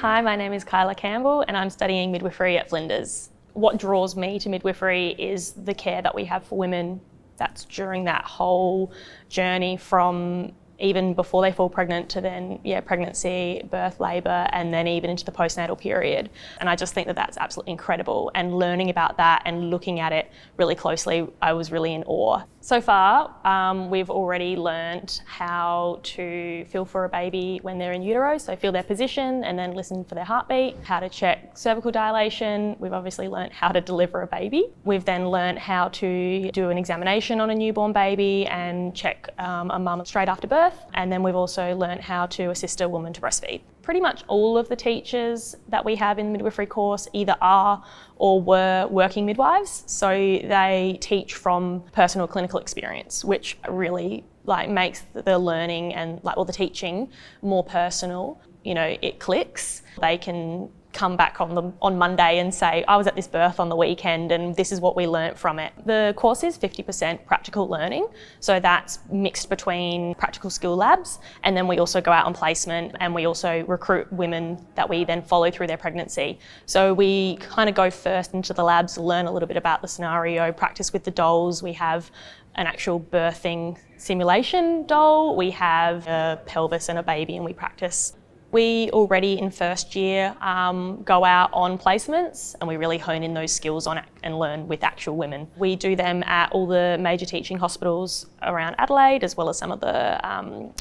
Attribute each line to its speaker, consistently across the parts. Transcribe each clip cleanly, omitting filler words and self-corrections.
Speaker 1: Hi, my name is Keilah Campbell and I'm studying midwifery at Flinders. What draws me to midwifery is the care that we have for women that's during that whole journey from even before they fall pregnant to then, pregnancy, birth, labour, and then even into the postnatal period. And I just think that that's absolutely incredible. And learning about that and looking at it really closely, I was really in awe. So far, we've already learned how to feel for a baby when they're in utero, so feel their position and then listen for their heartbeat, how to check cervical dilation. We've obviously learned how to deliver a baby. We've then learned how to do an examination on a newborn baby and check a mum straight after birth. And then we've also learned how to assist a woman to breastfeed. Pretty much all of the teachers that we have in the midwifery course either are or were working midwives, so they teach from personal clinical experience, which really makes the learning and the teaching more personal. You know, it clicks. They can come back on Monday and say, I was at this birth on the weekend and this is what we learnt from it. The course is 50% practical learning, so that's mixed between practical skill labs, and then we also go out on placement and we also recruit women that we then follow through their pregnancy. So we kind of go first into the labs, learn a little bit about the scenario, practice with the dolls. We have an actual birthing simulation doll, we have a pelvis and a baby, and we practice. We already in first year go out on placements and we really hone in those skills on it and learn with actual women. We do them at all the major teaching hospitals around Adelaide, as well as some of the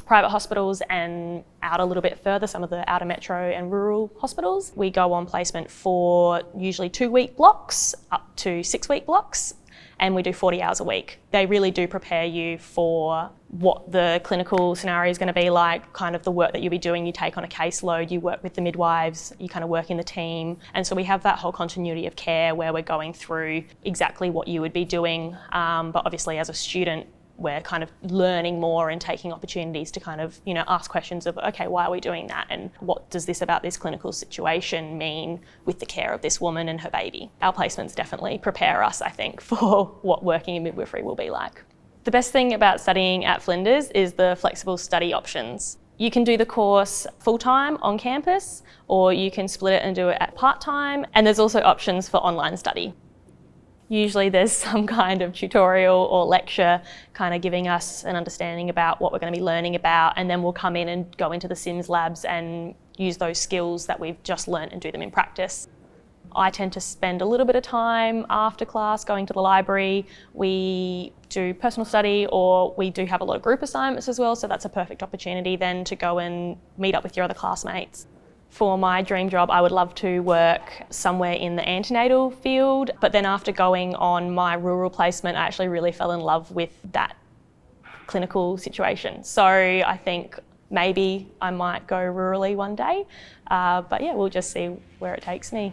Speaker 1: private hospitals, and out a little bit further, some of the outer metro and rural hospitals. We go on placement for usually 2-week blocks up to 6-week blocks, and we do 40 hours a week. They really do prepare you for what the clinical scenario is going to be like, kind of the work that you'll be doing. You take on a caseload, you work with the midwives, you kind of work in the team. And so we have that whole continuity of care where we're going through exactly what you would be doing. But obviously as a student, we're kind of learning more and taking opportunities to kind of, ask questions of, okay, why are we doing that? And what does this about this clinical situation mean with the care of this woman and her baby? Our placements definitely prepare us, I think, for what working in midwifery will be like. The best thing about studying at Flinders is the flexible study options. You can do the course full-time on campus, or you can split it and do it at part-time. And there's also options for online study. Usually there's some kind of tutorial or lecture kind of giving us an understanding about what we're going to be learning about, and then we'll come in and go into the Sims labs and use those skills that we've just learnt and do them in practice. I tend to spend a little bit of time after class going to the library. We do personal study, or we do have a lot of group assignments as well, so that's a perfect opportunity then to go and meet up with your other classmates. For my dream job, I would love to work somewhere in the antenatal field, but then after going on my rural placement, I actually really fell in love with that clinical situation. So I think maybe I might go rurally one day, but we'll just see where it takes me.